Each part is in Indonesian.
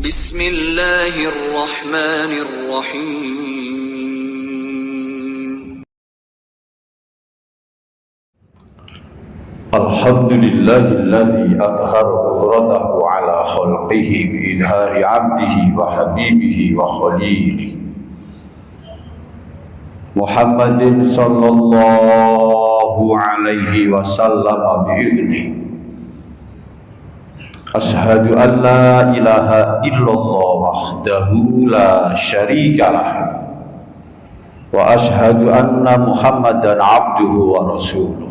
Bismillahirrahmanirrahim. Alhamdulillahilladzi azhara qudratahu ala khalqihi bi idhari 'abdihi wa habibihi wa khalilihi Muhammadin sallallahu alaihi wasallam bi idhnihi. Ashhadu an la ilaha illallah wahdahu la syarikalah wa ashhadu anna Muhammadan abduhu wa rasuluh.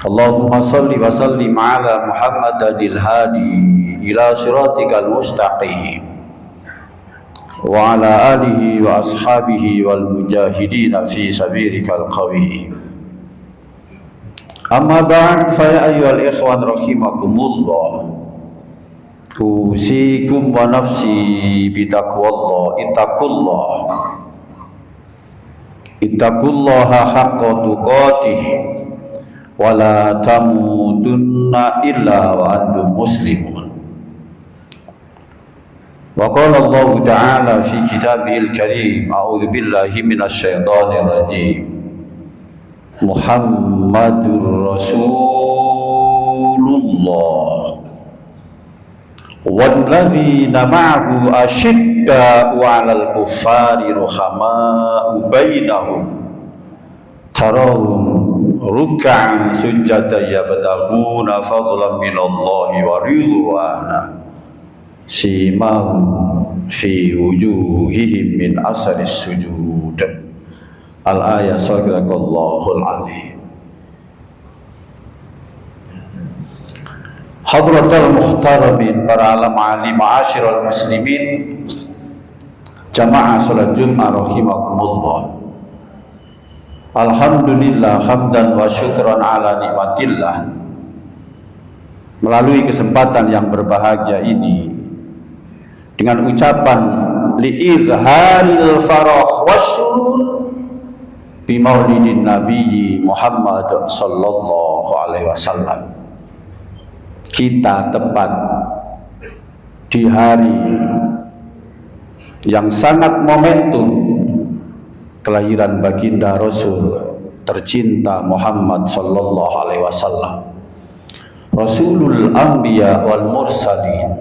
Allahumma salli wa sallim ala Muhammadil hadi ila siratikal mustaqim wa ala alihi wa ashabihi wal mujahidin fi sabilikal qawim. Amma ba'd, fa ya ayyuhal ikhwan rahimakumullah, usikum wa nafsi bitaqwallah. Ittaqullaha haqqa tuqatih wa la tamutunna illa wa antum muslimun. Wa qala Allah ta'ala fi kitabihil karim, a'udzu billahi minasy syaithanir rajim. Muhammadur Rasulullah walladzina ma'ahu asyidda'u 'alal kuffari ruhama'u bainahum tarahum ruk'an sujjatan yabtaghuna fadlan minallahi wa ridwana simahum fi wujuhihim min asaris sujud. Al-ayah sadaqallahul azim. Hadratul muhtaramin, para alam alim ma'asyiral muslimin, jamaah salat Jumat rahimakumullah. Alhamdulillah hamdan wa syukran ala nikmatillah. Melalui kesempatan yang berbahagia ini, dengan ucapan li'izharil farah wasyurur bi maulidin nabiyyi Muhammad sallallahu alaihi wasallam, kita tepat di hari yang sangat momentum kelahiran baginda Rasul tercinta Muhammad sallallahu alaihi wasallam, Rasulul Anbiya wal Mursalin,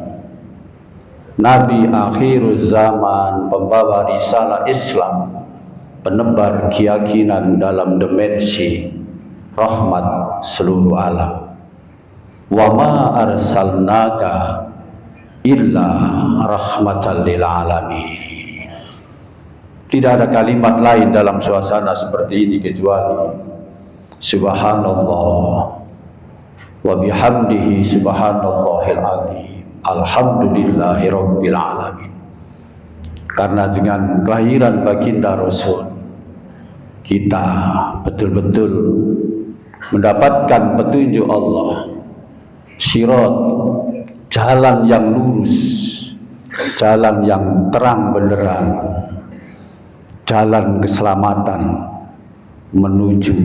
Nabi akhiruz zaman, pembawa risalah Islam, penebar keyakinan dalam dimensi rahmat seluruh alam. Wa ma arsalnaka illa rahmatan lil alamin. Tidak ada kalimat lain dalam suasana seperti ini kecuali subhanallah wa bihamdihi subhanallahil azim, alhamdulillahi rabbil alamin. Karena dengan kelahiran baginda Rasul, kita betul-betul mendapatkan petunjuk Allah, sirat, jalan yang lurus, jalan yang terang benderang, jalan keselamatan menuju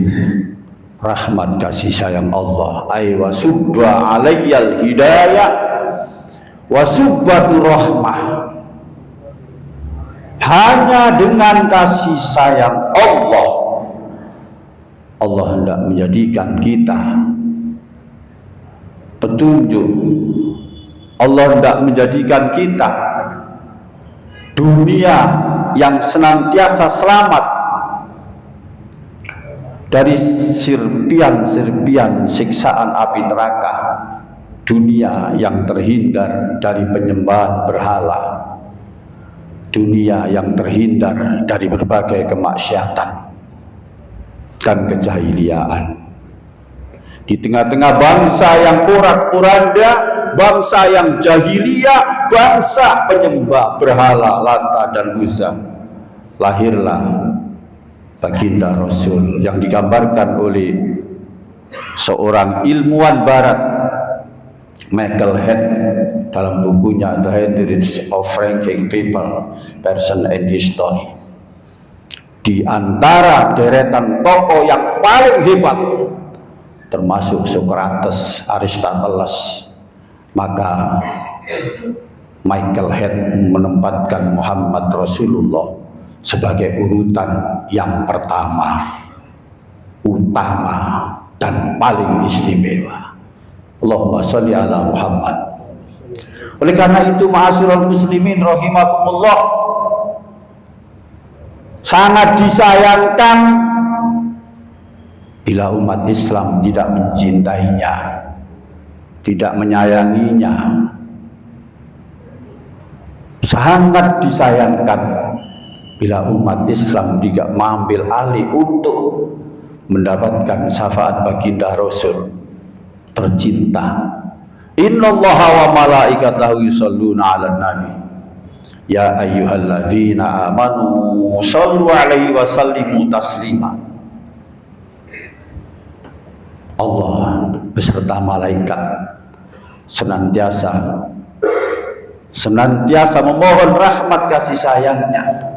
rahmat kasih sayang Allah. Ay wa subba alayyal hidayah wa subbatu rahmah. Hanya dengan kasih sayang Allah, Allah hendak menjadikan kita petunjuk. Allah hendak menjadikan kita dunia yang senantiasa selamat dari serpian siksaan api neraka, dunia yang terhindar dari penyembahan berhala, dunia yang terhindar dari berbagai kemaksiatan dan kejahiliaan. Di tengah-tengah bangsa yang porak-poranda, bangsa yang jahiliyah, bangsa penyembah berhala Lata dan Uzza, lahirlah baginda Rasul yang digambarkan oleh seorang ilmuwan barat, Michael Hett, dalam bukunya The Heritage of Ranking People, Person and History. Di antara deretan tokoh yang paling hebat, termasuk Socrates, Aristoteles, maka Michael Head menempatkan Muhammad Rasulullah sebagai urutan yang pertama, utama, dan paling istimewa. Allahumma sholli ala Muhammad. Oleh karena itu, ma'asyiral muslimin rahimakumullah, sangat disayangkan bila umat Islam tidak mencintainya, tidak menyayanginya. Sangat disayangkan bila umat Islam tidak mengambil alih untuk mendapatkan syafaat baginda Rasul tercinta. Innallaha wa malaikatahu yusholluna 'alan nabi. Ya ayyuhalladzina amanu shallu 'alaihi wa sallimu taslima. Allah beserta malaikat senantiasa memohon rahmat kasih sayangnya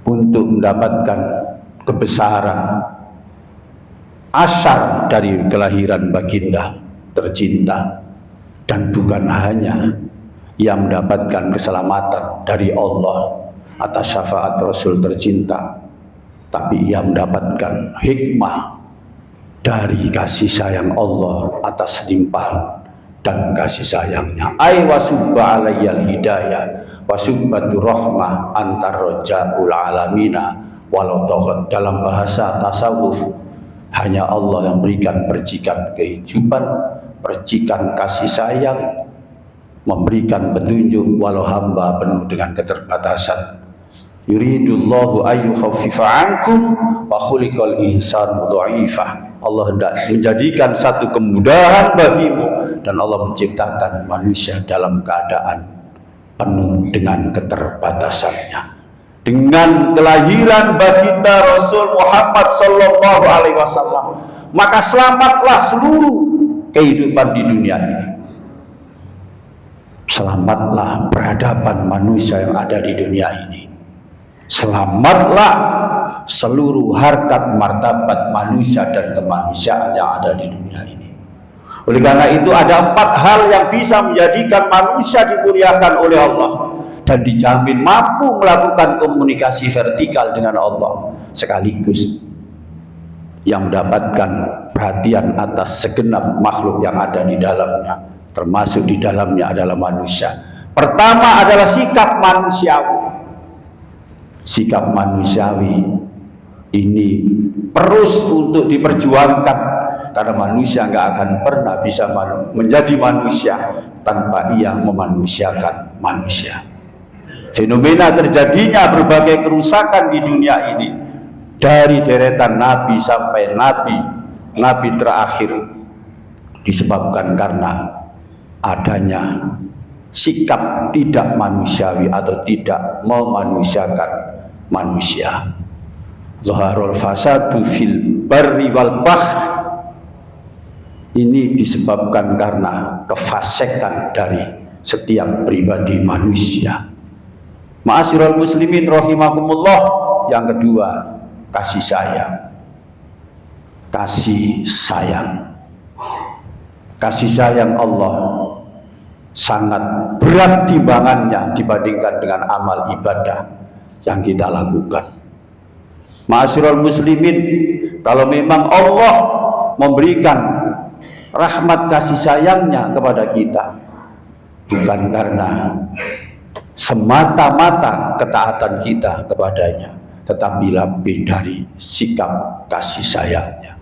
untuk mendapatkan kebesaran asar dari kelahiran baginda tercinta, dan bukan hanya yang mendapatkan keselamatan dari Allah atas syafaat Rasul tercinta, tapi ia mendapatkan hikmah dari kasih sayang Allah atas limpahan dan kasih sayangnya. Ay wasubba alayyal hidayah wasubbatu rahmah antar roja'ul alamina walau tohot. Dalam bahasa tasawuf, hanya Allah yang berikan percikan kehidupan, percikan kasih sayang, memberikan petunjuk walau hamba penuh dengan keterbatasan. Yuridullahu ayyukhaffifa ankum wa khuliqal insanu dhaifah. Allah hendak menjadikan satu kemudahan bagimu, dan Allah menciptakan manusia dalam keadaan penuh dengan keterbatasannya. Dengan kelahiran baginda Rasul Muhammad sallallahu alaihi wasallam, maka selamatlah seluruh kehidupan di dunia ini. Selamatlah peradaban manusia yang ada di dunia ini. Selamatlah seluruh harkat martabat manusia dan kemanusiaan yang ada di dunia ini. Oleh karena itu, ada 4 hal yang bisa menjadikan manusia dimuliakan oleh Allah dan dijamin mampu melakukan komunikasi vertikal dengan Allah, sekaligus yang mendapatkan perhatian atas segenap makhluk yang ada di dalamnya, termasuk di dalamnya adalah manusia. Pertama adalah sikap manusiawi. Sikap manusiawi ini terus untuk diperjuangkan, karena manusia nggak akan pernah bisa menjadi manusia tanpa ia memanusiakan manusia. Fenomena terjadinya berbagai kerusakan di dunia ini, dari deretan nabi sampai nabi terakhir, disebabkan karena adanya sikap tidak manusiawi atau tidak memanusiakan manusia. Zaharul fasadu fil barri wal bahr, ini disebabkan karena kefasikan dari setiap pribadi manusia. Ma'asyiral muslimin rahimakumullah, yang kedua, kasih sayang. Kasih sayang. Kasih sayang Allah sangat berat timbangannya dibandingkan dengan amal ibadah yang kita lakukan. Ma'asyiral muslimin, kalau memang Allah memberikan rahmat kasih sayangnya kepada kita, bukan karena semata-mata ketaatan kita kepadanya, tetapi lebih dari sikap kasih sayangnya.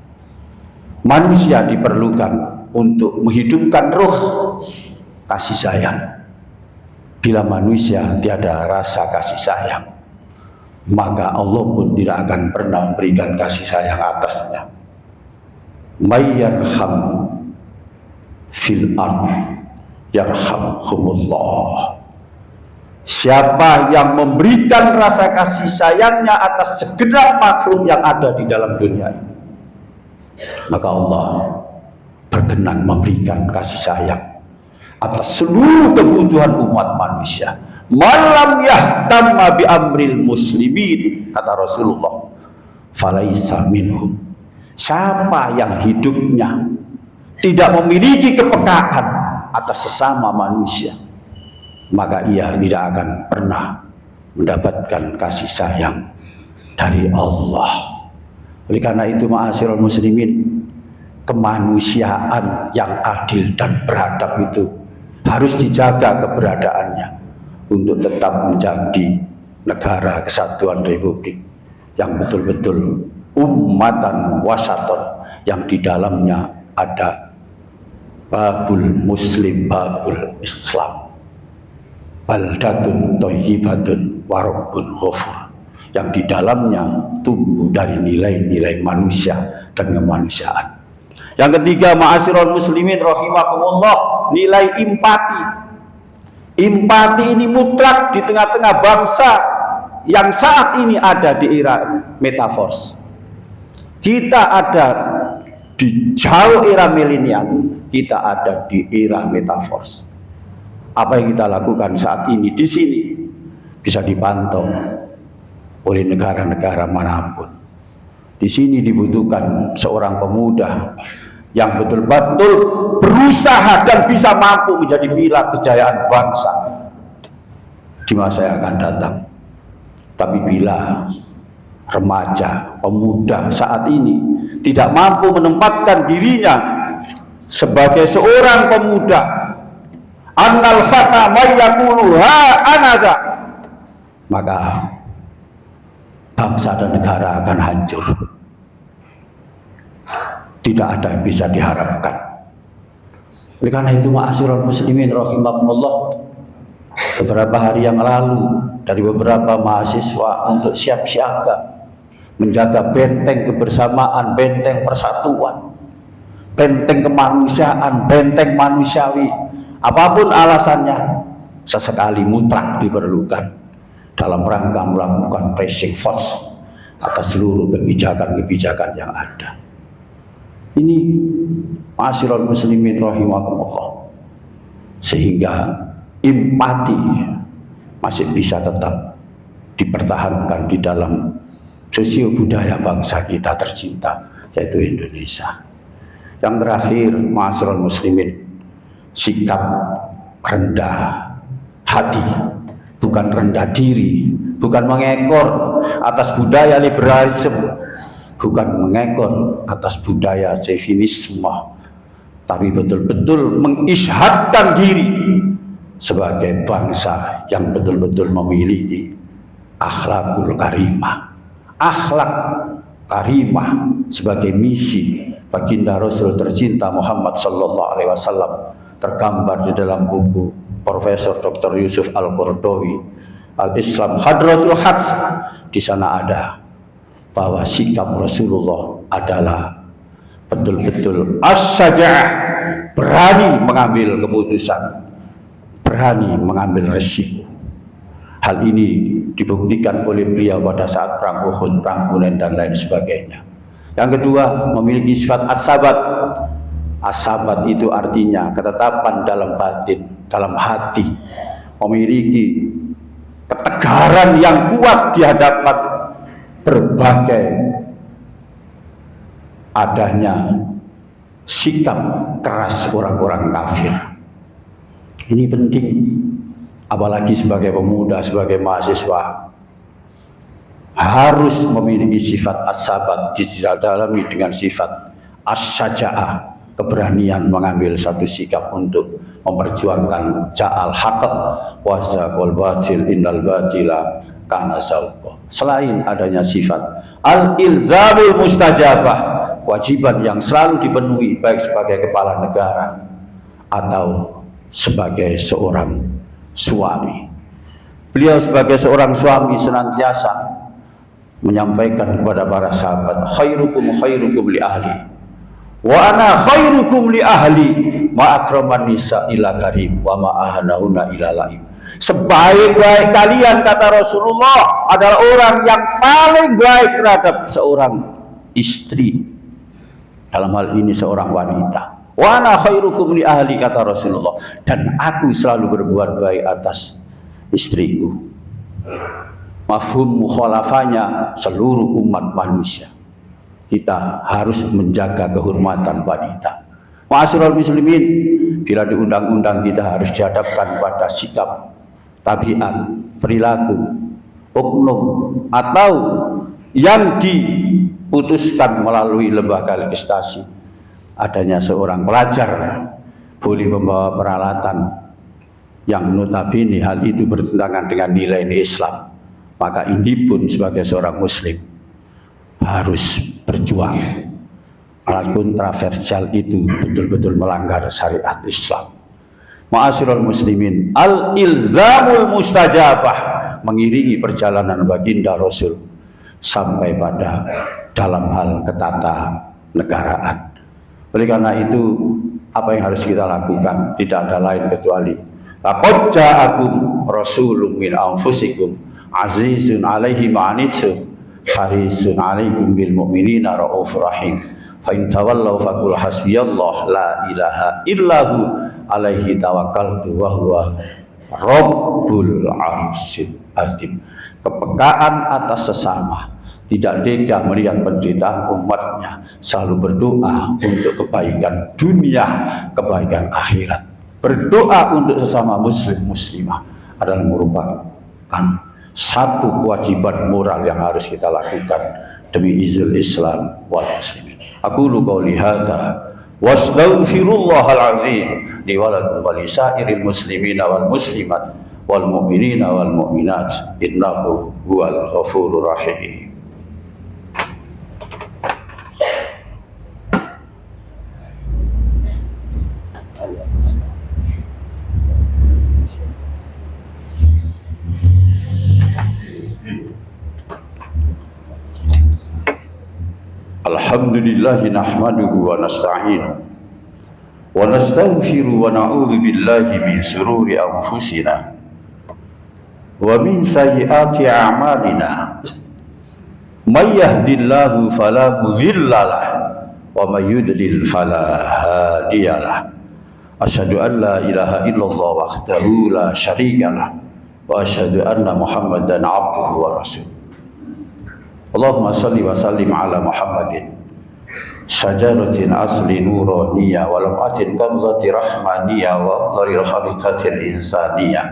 Manusia diperlukan untuk menghidupkan ruh kasih sayang. Bila manusia tiada rasa kasih sayang, maka Allah pun tidak akan pernah memberikan kasih sayang atasnya. Mayyarham fil ard yarhamhumullah. Siapa yang memberikan rasa kasih sayangnya atas segenap makhluk yang ada di dalam dunia ini, maka Allah berkenan memberikan kasih sayang atas seluruh kebutuhan umat manusia. Malam yahtamma bi amril muslimin, kata Rasulullah, falaisa minhum. Siapa yang hidupnya tidak memiliki kepekaan atas sesama manusia, maka ia tidak akan pernah mendapatkan kasih sayang dari Allah. Oleh karena itu, ma'asyiral muslimin, kemanusiaan yang adil dan beradab itu harus dijaga keberadaannya untuk tetap menjadi negara kesatuan republik yang betul-betul ummatan wasaton, yang di dalamnya ada babul muslim, babul islam, baldatun thayyibatun wa rabbun ghafur, yang di dalamnya tumbuh dari nilai-nilai manusia dan kemanusiaan. Yang ketiga, ma'asyiral muslimin rahimakumullah, nilai empati. Empati ini mutlak di tengah-tengah bangsa yang saat ini ada di era metaverse. Kita ada di jauh era milenial, kita ada di era metaverse. Apa yang kita lakukan saat ini di sini bisa dipantau oleh negara-negara manapun. Di sini dibutuhkan seorang pemuda yang betul-betul berusaha dan bisa mampu menjadi pilar kejayaan bangsa di masa yang akan datang. Tapi bila remaja, pemuda saat ini tidak mampu menempatkan dirinya sebagai seorang pemuda, annal fata may yaqulu ha anaza, maka bangsa dan negara akan hancur. Tidak ada yang bisa diharapkan. Oleh karena itu, ma'asyiral muslimin rahimakumullah, beberapa hari yang lalu dari beberapa mahasiswa untuk siap siaga menjaga benteng kebersamaan, benteng persatuan, benteng kemanusiaan, benteng manusiawi, apapun alasannya, sesekali mutlak diperlukan dalam rangka melakukan pressing force atas seluruh kebijakan-kebijakan yang ada. Ini ma'asyiral muslimin rahimakumullah, sehingga empati masih bisa tetap dipertahankan di dalam sosio budaya bangsa kita tercinta, yaitu Indonesia. Yang terakhir, ma'asyiral muslimin, sikap rendah hati, bukan rendah diri, bukan mengekor atas budaya liberalisme, bukan mengekor atas budaya chauvinisme, tapi betul-betul mengisyhadkan diri sebagai bangsa yang betul-betul memiliki akhlakul karimah. Akhlak karimah sebagai misi baginda Rasul tercinta Muhammad sallallahu alaihi wasallam tergambar di dalam buku Profesor Dr. Yusuf Al-Qaradawi, Al-Islam Hadratul Hajj. Di sana ada bahwa sikap Rasulullah adalah betul-betul as-saja'ah, berani mengambil keputusan, berani mengambil resiko. Hal ini dibuktikan oleh beliau pada saat perang Uhud, perang Hunain dan lain sebagainya. Yang kedua, memiliki sifat as-sabat. As-sabat itu artinya ketetapan dalam batin, dalam hati, memiliki ketegaran yang kuat di hadapan berbagai adanya sikap keras orang-orang kafir. Ini penting, apalagi sebagai pemuda, sebagai mahasiswa, harus memiliki sifat as-sabat didalami dengan sifat as-saja'ah, keberanian mengambil satu sikap untuk memperjuangkan ja'al haqq wa zaqal batil innal batila kana zahuqa. Selain adanya sifat al-ilzamul mustajabah, kewajiban yang selalu dipenuhi baik sebagai kepala negara atau sebagai seorang suami. Beliau sebagai seorang suami senantiasa menyampaikan kepada para sahabat, khairukum khairukum li ahli wa ana khairukum li ahli, ma akraman nisa ila karim wa ma ahanahuna ila laim. Sebaik-baik kalian, kata Rasulullah, adalah orang yang paling baik terhadap seorang istri, dalam hal ini seorang wanita. Wa ana khairukum li ahli, kata Rasulullah, dan aku selalu berbuat baik atas istriku. Mafhum mukhalafahnya seluruh umat manusia. Kita harus menjaga kehormatan wanita. Ma'asyiral muslimin, bila di undang-undang kita harus dihadapkan pada sikap tabiat, perilaku, oknum, atau yang diputuskan melalui lembaga legislasi. Adanya seorang pelajar boleh membawa peralatan yang notabene hal itu bertentangan dengan nilai Islam, maka ini pun sebagai seorang muslim harus berjuang. Alat kontroversial itu betul-betul melanggar syariat Islam. Ma'asyiral muslimin, al-ilzamul mustajabah mengiringi perjalanan baginda Rasul sampai pada dalam hal ketatanegaraan. Oleh karena itu, apa yang harus kita lakukan? Tidak ada lain kecuali laqad ja'akum rasulun min anfusikum azizun 'alaihi ma 'anittum harisun 'alaikum bil mu'minina raufur rahim. Fa in tawallaw faqul hasbiyallah la ilaha illahu alaihi tawakkaltu wa huwa rabbul arsyil azim. Kepekaan atas sesama, tidak tega melihat penderitaan umatnya, selalu berdoa untuk kebaikan dunia, kebaikan akhirat. Berdoa untuk sesama muslim muslimah adalah merupakan satu kewajiban moral yang harus kita lakukan demi izul Islam wal muslimin. Aqulu qouli hadza wastaghfirullahal azim li wa lakum wa li sairil muslimina wal muslimat wal mu'minina wal mu'minat innahu huwal ghafurur rahim. Alhamdulillahi nahmaduhu wa nasta'inuhu wa nastaghfiru wa na'udzu billahi min shururi anfusina wa min sayyiati a'malina. May yahdihillahu fala mudilla lahu wa may yudlil fala hadiyalah. Asyhadu an la ilaha illallah wahdahu la syarika lahu wa asyhadu anna Muhammadan abduhu wa rasuluh. Allahumma salli wa sallim ala Muhammadin syajaratin asli nuraniyah wa lam'atin qabdati rahmaniyah wa afdalil khalikatil insaniyah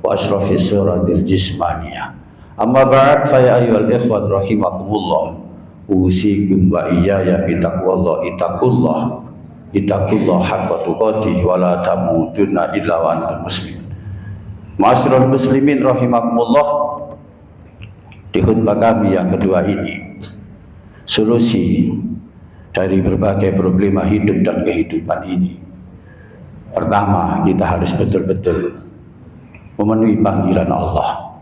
wa asrafi suratil jismaniyah. Amma ba'd, fa ya ayyuhal ikhwan rahimakumullah, usikum wa iyaya bitaqwallah ittaqullah haqqa tuqatih wa la tamutunna illa wa antum muslimun. Ma'asyiral muslimin rahimakumullah, di khutbah kami yang kedua ini, solusi dari berbagai problema hidup dan kehidupan ini. Pertama, kita harus betul-betul memenuhi panggilan Allah.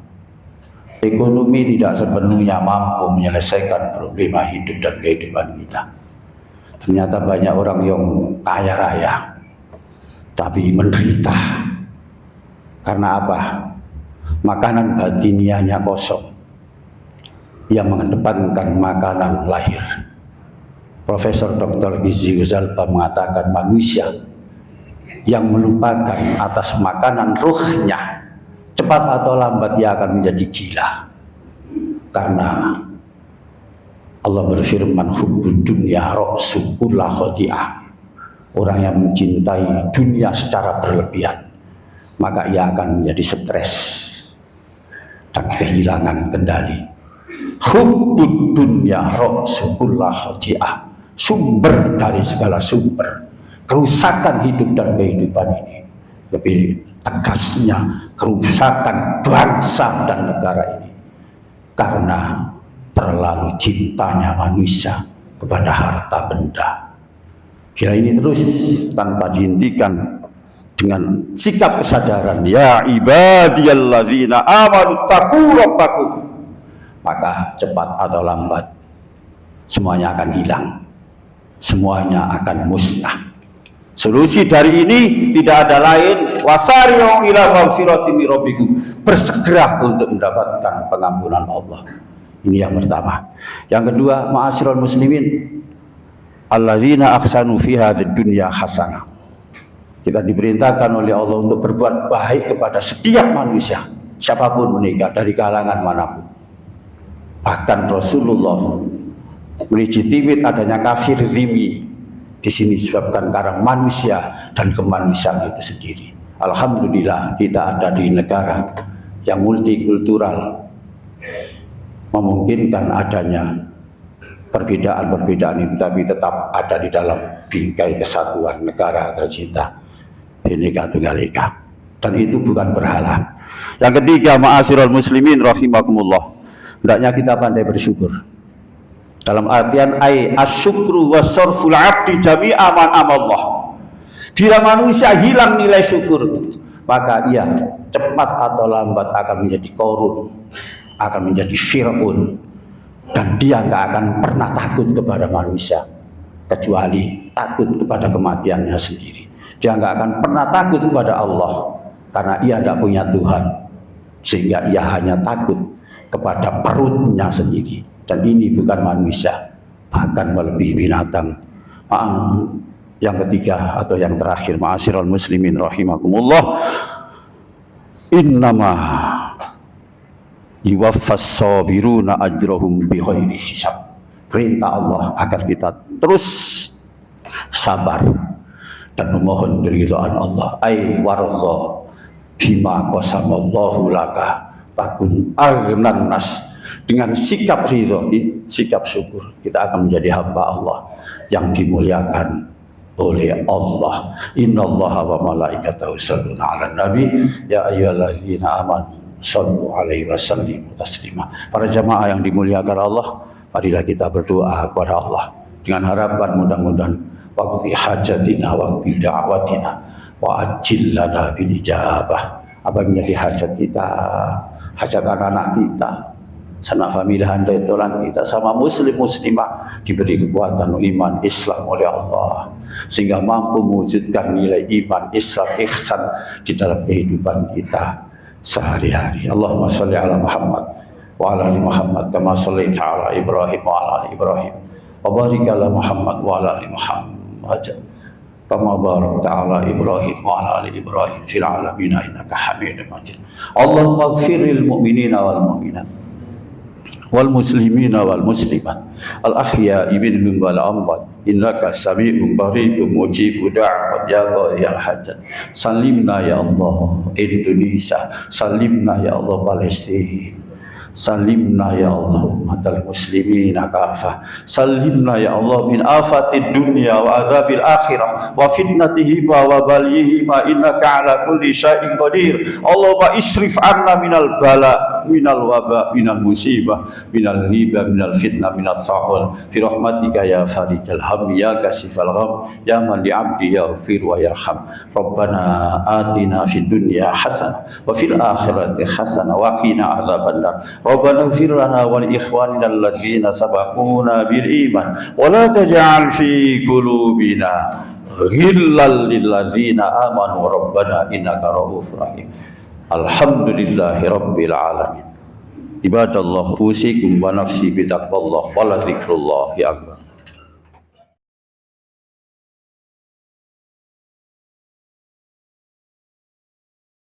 Ekonomi tidak sepenuhnya mampu menyelesaikan problema hidup dan kehidupan kita. Ternyata banyak orang yang kaya raya tapi menderita. Karena apa? Makanan batiniahnya kosong, yang mengedepankan makanan lahir. Profesor Dr. Gizi Ghazalba mengatakan manusia yang melupakan atas makanan ruhnya, cepat atau lambat ia akan menjadi gila. Karena Allah berfirman, hubbud dunya ra'su kulli khati'ah. Orang yang mencintai dunia secara berlebihan, maka ia akan menjadi stres dan kehilangan kendali. Hubbud dunya ra'su kulli khati'ah, sumber dari segala sumber kerusakan hidup dan kehidupan ini. Lebih tegasnya, kerusakan bangsa dan negara ini karena terlalu cintanya manusia kepada harta benda. Kira ini terus tanpa dihentikan dengan sikap kesadaran, ya ibadiyalladzina amanu taqu rabbakum, maka cepat atau lambat semuanya akan hilang, semuanya akan musnah. Solusi dari ini tidak ada lain, wasari'u ila maghfiratin min rabbikum, bersegera untuk mendapatkan pengampunan Allah. Ini yang pertama. Yang kedua, ma'asyiral muslimin, alladzina ahsanu fi hadzid dunya hasanah. Kita diperintahkan oleh Allah untuk berbuat baik kepada setiap manusia, siapapun mereka, dari kalangan manapun. Bahkan Rasulullah melegitimate adanya kafir zimmi di sini disebabkan karena manusia dan kemanusiaan itu sendiri. Alhamdulillah kita ada di negara yang multikultural, memungkinkan adanya perbedaan-perbedaan itu, tapi tetap ada di dalam bingkai kesatuan negara tercinta Bhinneka Tunggal Ika. Dan itu bukan berhala. Yang ketiga, ma'asyiral muslimin rahimakumullah, hendaknya kita pandai bersyukur. Dalam artian asyukru wa sarful abdi jami'a man amallah. Bila manusia hilang nilai syukur, maka ia cepat atau lambat akan menjadi korun, akan menjadi fir'un, dan dia nggak akan pernah takut kepada manusia kecuali takut kepada kematiannya sendiri. Dia nggak akan pernah takut kepada Allah karena ia tidak punya Tuhan, sehingga ia hanya takut kepada perutnya sendiri. Dan ini bukan manusia, bahkan melebihi binatang. Yang ketiga atau yang terakhir, ma'asyiral muslimin rahimakumullah, innama yuwaffas sabiruna ajrahum bighairi hisab. Perintah Allah agar kita terus sabar dan memohon keridhaan Allah. Ai warallah bima qasamallahu laka takun aghnan nas. Dengan sikap ridho, sikap syukur, kita akan menjadi hamba Allah yang dimuliakan oleh Allah. Innallaha wa malaikatahu yusholluna 'alan nabi ya ayyuhalladzina amanu shallu 'alaihi wa sallimu taslima. Para jamaah yang dimuliakan Allah, marilah kita berdoa kepada Allah dengan harapan mudah-mudahan waqti hajatina wa bid'awatina wa ajil lana bil ijabah. Apa yang menjadi hajat kita, hajat anak-anak kita, sama famili handai tolan kita, sama muslim muslimah, diberi kekuatan iman Islam oleh Allah sehingga mampu mewujudkan nilai iman Islam ihsan di dalam kehidupan kita sehari-hari. Allahumma sholli ala Muhammad wa ala ali Muhammad kama shallaita ala Ibrahim wa ala ali Ibrahim wa barik ala Muhammad wa ala ali Muhammad kama barakta ala Ibrahim wa ala ali Ibrahim fil alamin innaka Hamidum Majid. Allahumma ighfir lil mu'minina wal mu'minat wal muslimina wal muslimat al ahya'i minhum wal amwat innaka sami'un qaribun mujibud da'wat ya qadiyal hajat. Salimna ya Allah Indonesia, salimna ya Allah Palestina, salimna ya Allah umatal muslimina kafah, salimna ya Allah min afatid dunya wa azabil akhirah wa fitnatihi wa balihi ma innaka ala kulli syai'in qadir. Allahumma isrif anna minal bala minal waba minal musibah minal riba minal fitnah minal ta'un fi rahmatika ya farijal ham ya kasifal gham ya man li abdi yaghfir wa yarham. Rabbana atina fid dunya hasanah wa fil akhirati hasanah wa qina adzabannar. Rabbana ighfir lana wa li ikhwanina alladzina sabaquna bil iman wa la taj'al fi qulubina ghillal lil ladzina amanu rabbana innaka ra'ufur rahim. Alhamdulillahi rabbil alamin. Ibadallah, usikum wa nafsi bitaqwallah wa la dzikrullahi akbar.